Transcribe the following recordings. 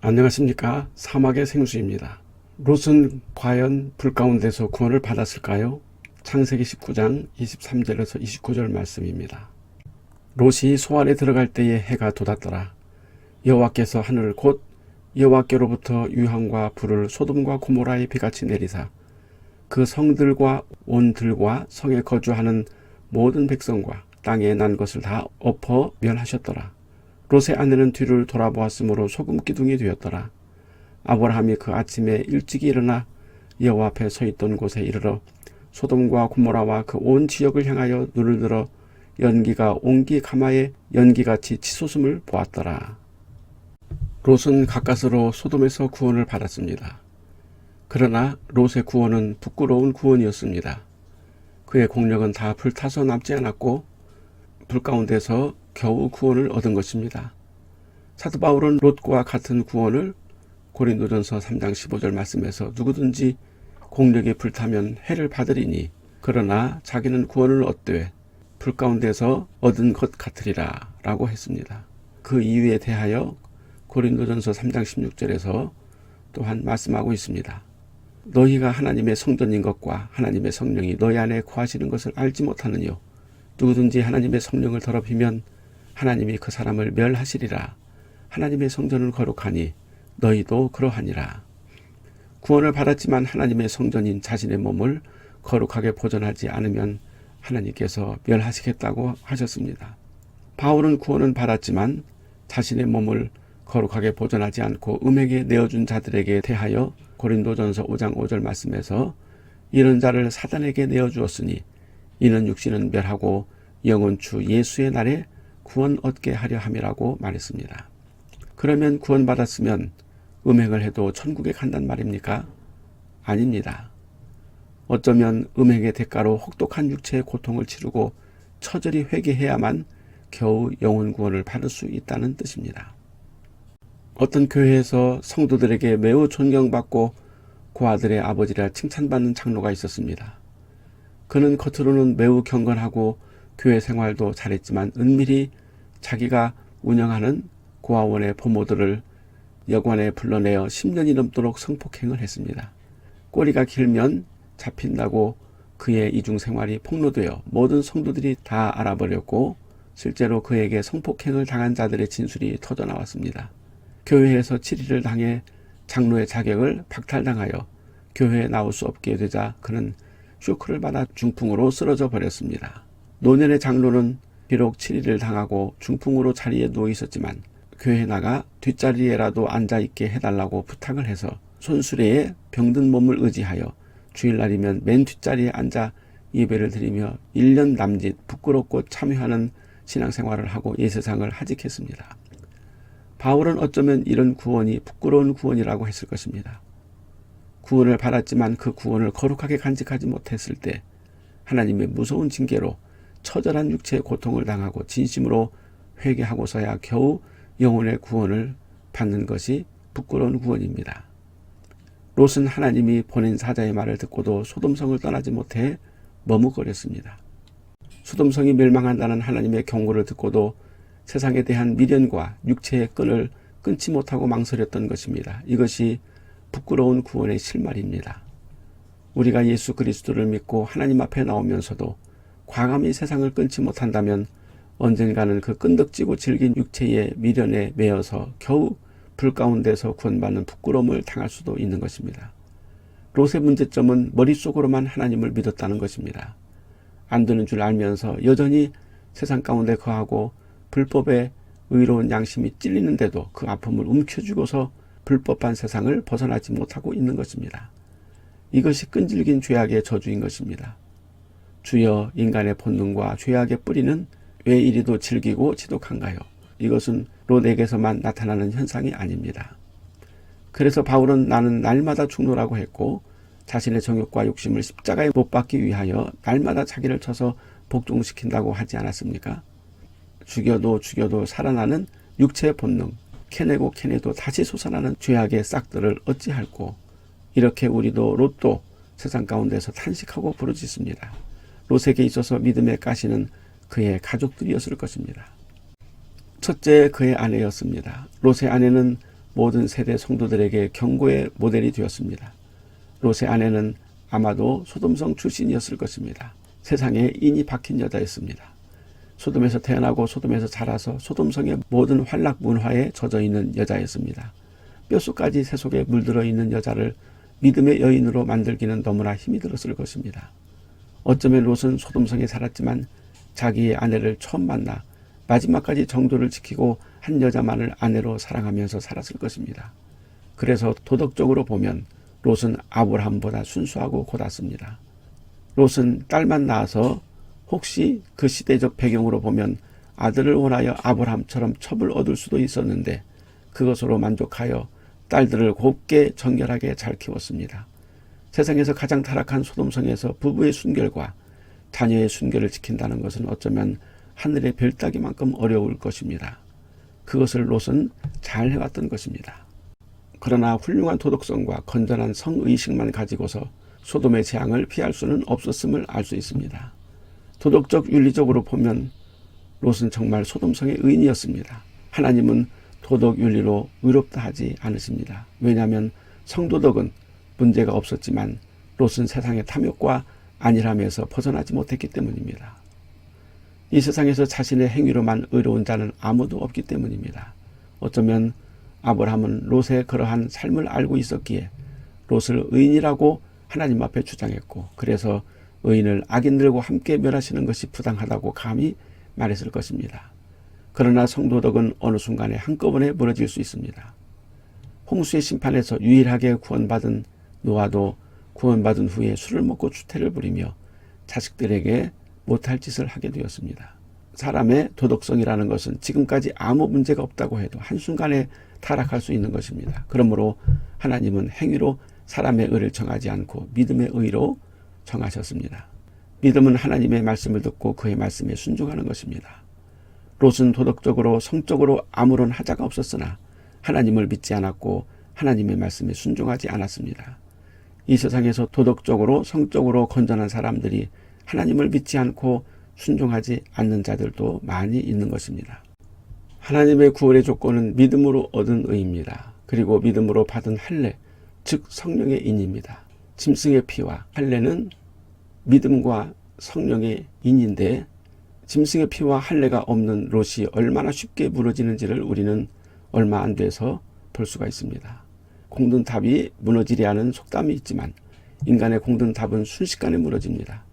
안녕하십니까. 사막의 생수입니다. 롯은 과연 불 가운데서 구원을 받았을까요? 창세기 19장 23절에서 29절 말씀입니다. 롯이 소안에 들어갈 때에 해가 돋았더라. 여호와께서 하늘을 곧 여호와께로부터 유황과 불을 소돔과 고모라에 비같이 내리사 그 성들과 온 들과 성에 거주하는 모든 백성과 땅에 난 것을 다 엎어 멸하셨더라. 롯의 아내는 뒤를 돌아보았으므로 소금 기둥이 되었더라. 아브라함이 그 아침에 일찍이 일어나 여호와 앞에 서 있던 곳에 이르러 소돔과 고모라와 그 온 지역을 향하여 눈을 들어 연기가 옹기 가마에 연기같이 치솟음을 보았더라. 롯은 가까스로 소돔에서 구원을 받았습니다. 그러나 롯의 구원은 부끄러운 구원이었습니다. 그의 공력은 다 불타서 남지 않았고 불 가운데서 겨우 구원을 얻은 것입니다. 사도 바울은 롯과 같은 구원을 고린도전서 3장 15절 말씀에서 누구든지 공력이 불타면 해를 받으리니 그러나 자기는 구원을 얻되 불 가운데서 얻은 것 같으리라 라고 했습니다. 그 이유에 대하여 고린도전서 3장 16절에서 또한 말씀하고 있습니다. 너희가 하나님의 성전인 것과 하나님의 성령이 너희 안에 거하시는 것을 알지 못하느뇨. 누구든지 하나님의 성령을 더럽히면 하나님이 그 사람을 멸하시리라. 하나님의 성전은 거룩하니 너희도 그러하니라. 구원을 받았지만 하나님의 성전인 자신의 몸을 거룩하게 보존하지 않으면 하나님께서 멸하시겠다고 하셨습니다. 바울은 구원은 받았지만 자신의 몸을 거룩하게 보존하지 않고 음행에 내어준 자들에게 대하여 고린도전서 5장 5절 말씀에서 이런 자를 사단에게 내어주었으니 이는 육신은 멸하고 영은 주 예수의 날에 구원 얻게 하려 함이라고 말했습니다. 그러면 구원받았으면 음행을 해도 천국에 간단 말입니까? 아닙니다. 어쩌면 음행의 대가로 혹독한 육체의 고통을 치르고 처절히 회개해야만 겨우 영혼 구원을 받을 수 있다는 뜻입니다. 어떤 교회에서 성도들에게 매우 존경받고 고아들의 아버지라 칭찬받는 장로가 있었습니다. 그는 겉으로는 매우 경건하고 교회 생활도 잘했지만 은밀히 자기가 운영하는 고아원의 부모들을 여관에 불러내어 10년이 넘도록 성폭행을 했습니다. 꼬리가 길면 잡힌다고 그의 이중생활이 폭로되어 모든 성도들이 다 알아버렸고 실제로 그에게 성폭행을 당한 자들의 진술이 터져나왔습니다. 교회에서 치리를 당해 장로의 자격을 박탈당하여 교회에 나올 수 없게 되자 그는 쇼크를 받아 중풍으로 쓰러져 버렸습니다. 노년의 장로는 비록 치리를 당하고 중풍으로 자리에 누워 있었지만 교회에 나가 뒷자리에라도 앉아있게 해달라고 부탁을 해서 손수레에 병든 몸을 의지하여 주일날이면 맨 뒷자리에 앉아 예배를 드리며 1년 남짓 부끄럽고 참여하는 신앙생활을 하고 이 세상을 하직했습니다. 바울은 어쩌면 이런 구원이 부끄러운 구원이라고 했을 것입니다. 구원을 받았지만 그 구원을 거룩하게 간직하지 못했을 때 하나님의 무서운 징계로 처절한 육체의 고통을 당하고 진심으로 회개하고서야 겨우 영혼의 구원을 받는 것이 부끄러운 구원입니다. 롯은 하나님이 보낸 사자의 말을 듣고도 소돔성을 떠나지 못해 머뭇거렸습니다. 소돔성이 멸망한다는 하나님의 경고를 듣고도 세상에 대한 미련과 육체의 끈을 끊지 못하고 망설였던 것입니다. 이것이 부끄러운 구원의 실마리입니다. 우리가 예수 그리스도를 믿고 하나님 앞에 나오면서도 과감히 세상을 끊지 못한다면 언젠가는 그 끈덕지고 질긴 육체의 미련에 매여서 겨우 불 가운데서 구원받는 부끄러움을 당할 수도 있는 것입니다. 롯의 문제점은 머릿속으로만 하나님을 믿었다는 것입니다. 안 되는 줄 알면서 여전히 세상 가운데 거하고 불법의 의로운 양심이 찔리는데도 그 아픔을 움켜쥐고서 불법한 세상을 벗어나지 못하고 있는 것입니다. 이것이 끈질긴 죄악의 저주인 것입니다. 주여, 인간의 본능과 죄악의 뿌리는 왜 이리도 질기고 지독한가요? 이것은 롯에게서만 나타나는 현상이 아닙니다. 그래서 바울은 나는 날마다 죽노라고 했고 자신의 정욕과 욕심을 십자가에 못 박기 위하여 날마다 자기를 쳐서 복종시킨다고 하지 않았습니까? 죽여도 살아나는 육체의 본능, 캐내고 캐내도 다시 솟아나는 죄악의 싹들을 어찌할꼬. 이렇게 우리도 롯도 세상 가운데서 탄식하고 부르짖습니다. 롯에게 있어서 믿음의 가시는 그의 가족들이었을 것입니다. 첫째, 그의 아내였습니다. 롯의 아내는 모든 세대 성도들에게 경고의 모델이 되었습니다. 롯의 아내는 아마도 소돔성 출신이었을 것입니다. 세상에 인이 박힌 여자였습니다. 소돔에서 태어나고 소돔에서 자라서 소돔성의 모든 환락 문화에 젖어 있는 여자였습니다. 뼛속까지 세속에 물들어 있는 여자를 믿음의 여인으로 만들기는 너무나 힘이 들었을 것입니다. 어쩌면 롯은 소돔성에 살았지만 자기의 아내를 처음 만나 마지막까지 정도를 지키고 한 여자만을 아내로 사랑하면서 살았을 것입니다. 그래서 도덕적으로 보면 롯은 아브라함보다 순수하고 고닫습니다. 롯은 딸만 낳아서 혹시 그 시대적 배경으로 보면 아들을 원하여 아브라함처럼 첩을 얻을 수도 있었는데 그것으로 만족하여 딸들을 곱게 정결하게 잘 키웠습니다. 세상에서 가장 타락한 소돔성에서 부부의 순결과 자녀의 순결을 지킨다는 것은 어쩌면 하늘의 별 따기만큼 어려울 것입니다. 그것을 롯은 잘 해왔던 것입니다. 그러나 훌륭한 도덕성과 건전한 성의식만 가지고서 소돔의 재앙을 피할 수는 없었음을 알 수 있습니다. 도덕적 윤리적으로 보면 롯은 정말 소돔성의 의인이었습니다. 하나님은 도덕 윤리로 의롭다 하지 않으십니다. 왜냐하면 성도덕은 문제가 없었지만 롯은 세상의 탐욕과 안일함에서 벗어나지 못했기 때문입니다. 이 세상에서 자신의 행위로만 의로운 자는 아무도 없기 때문입니다. 어쩌면 아브라함은 롯의 그러한 삶을 알고 있었기에 롯을 의인이라고 하나님 앞에 주장했고 그래서 의인을 악인들과 함께 멸하시는 것이 부당하다고 감히 말했을 것입니다. 그러나 성도덕은 어느 순간에 한꺼번에 무너질 수 있습니다. 홍수의 심판에서 유일하게 구원받은 노아도 구원받은 후에 술을 먹고 추태를 부리며 자식들에게 못할 짓을 하게 되었습니다. 사람의 도덕성이라는 것은 지금까지 아무 문제가 없다고 해도 한순간에 타락할 수 있는 것입니다. 그러므로 하나님은 행위로 사람의 의를 정하지 않고 믿음의 의로 정하셨습니다. 믿음은 하나님의 말씀을 듣고 그의 말씀에 순종하는 것입니다. 롯은 도덕적으로 성적으로 아무런 하자가 없었으나 하나님을 믿지 않았고 하나님의 말씀에 순종하지 않았습니다. 이 세상에서 도덕적으로 성적으로 건전한 사람들이 하나님을 믿지 않고 순종하지 않는 자들도 많이 있는 것입니다. 하나님의 구원의 조건은 믿음으로 얻은 의입니다. 그리고 믿음으로 받은 할례, 즉 성령의 인입니다. 짐승의 피와 할례는 믿음과 성령의 인인데 짐승의 피와 할례가 없는 롯이 얼마나 쉽게 무너지는지를 우리는 얼마 안 돼서 볼 수가 있습니다. 공든 답이 무너지리 않은 속담이 있지만 인간의 공든 답은 순식간에 무너집니다.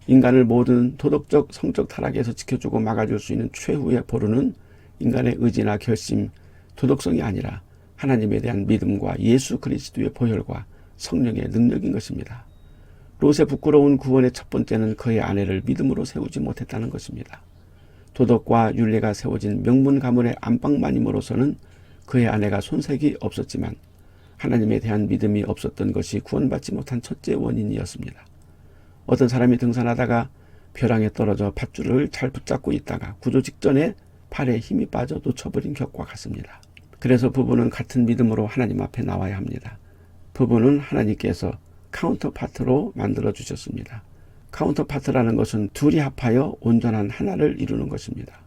인간을 모든 도덕적 성적 타락에서 지켜주고 막아줄 수 있는 최후의 보루는 인간의 의지나 결심, 도덕성이 아니라 하나님에 대한 믿음과 예수 그리스도의 보혈과 성령의 능력인 것입니다. 롯의 부끄러운 구원의 첫 번째는 그의 아내를 믿음으로 세우지 못했다는 것입니다. 도덕과 윤리가 세워진 명문 가문의 안방마님으로서는 그의 아내가 손색이 없었지만 하나님에 대한 믿음이 없었던 것이 구원받지 못한 첫째 원인이었습니다. 어떤 사람이 등산하다가 벼랑에 떨어져 밧줄을 잘 붙잡고 있다가 구조 직전에 팔에 힘이 빠져 놓쳐버린 격과 같습니다. 그래서 부부는 같은 믿음으로 하나님 앞에 나와야 합니다. 부부는 하나님께서 카운터파트로 만들어 주셨습니다. 카운터파트라는 것은 둘이 합하여 온전한 하나를 이루는 것입니다.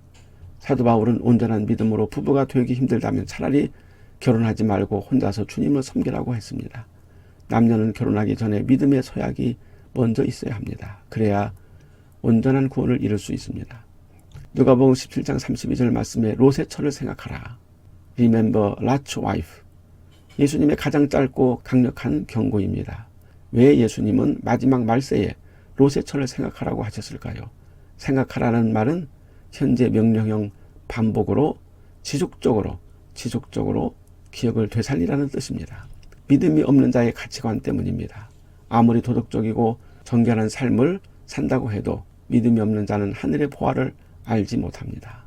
사도 바울은 온전한 믿음으로 부부가 되기 힘들다면 차라리 결혼하지 말고 혼자서 주님을 섬기라고 했습니다. 남녀는 결혼하기 전에 믿음의 서약이 먼저 있어야 합니다. 그래야 온전한 구원을 이룰 수 있습니다. 누가복음 17장 32절 말씀에 롯의 처를 생각하라. Remember Lot's wife. 예수님의 가장 짧고 강력한 경고입니다. 왜 예수님은 마지막 말세에 롯의 처를 생각하라고 하셨을까요? 생각하라는 말은 현재 명령형 반복으로 지속적으로 기억을 되살리라는 뜻입니다. 믿음이 없는 자의 가치관 때문입니다. 아무리 도덕적이고 정결한 삶을 산다고 해도 믿음이 없는 자는 하늘의 보화를 알지 못합니다.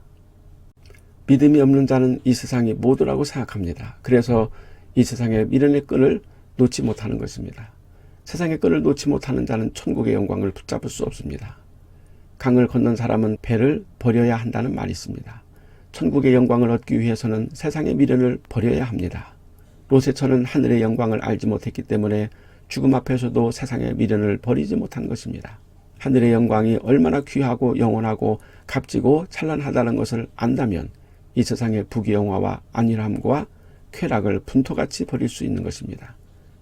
믿음이 없는 자는 이 세상이 모두라고 생각합니다. 그래서 이 세상의 미련의 끈을 놓지 못하는 것입니다. 세상의 끈을 놓지 못하는 자는 천국의 영광을 붙잡을 수 없습니다. 강을 건넌 사람은 배를 버려야 한다는 말이 있습니다. 천국의 영광을 얻기 위해서는 세상의 미련을 버려야 합니다. 롯의 처는 하늘의 영광을 알지 못했기 때문에 죽음 앞에서도 세상의 미련을 버리지 못한 것입니다. 하늘의 영광이 얼마나 귀하고 영원하고 값지고 찬란하다는 것을 안다면 이 세상의 부귀영화와 안일함과 쾌락을 분토같이 버릴 수 있는 것입니다.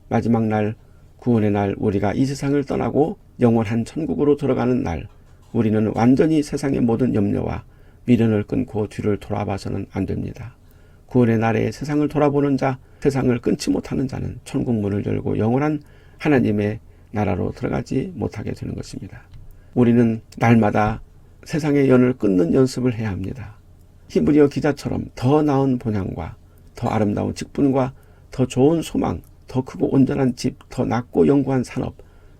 마지막 날, 구원의 날, 우리가 이 세상을 떠나고 영원한 천국으로 들어가는 날, 우리는 완전히 세상의 모든 염려와 미련을 끊고 뒤를 돌아봐서는 안 됩니다. 구원의 날에 세상을 돌아보는 자, 세상을 끊지 못하는 자는 천국 문을 열고 영원한 하나님의 나라로 들어가지 못하게 되는 것입니다. 우리는 날마다 세상의 연을 끊는 연습을 해야 합니다. 히브리어 기자처럼 더 나은 본향과 더 아름다운 직분과 더 좋은 소망, 더 크고 온전한 집, 더 낮고 영구한 산업,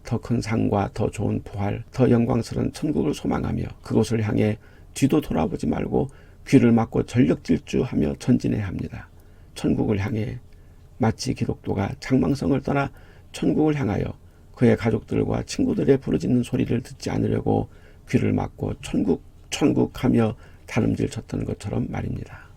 더 큰 상과 더 좋은 부활, 더 영광스러운 천국을 소망하며 그곳을 향해 뒤도 돌아보지 말고 귀를 막고 전력 질주하며 전진해야 합니다. 천국을 향해 마치 기독도가 장망성을 떠나 천국을 향하여 그의 가족들과 친구들의 부르짖는 소리를 듣지 않으려고 귀를 막고 천국 하며 다름질 쳤던 것처럼 말입니다.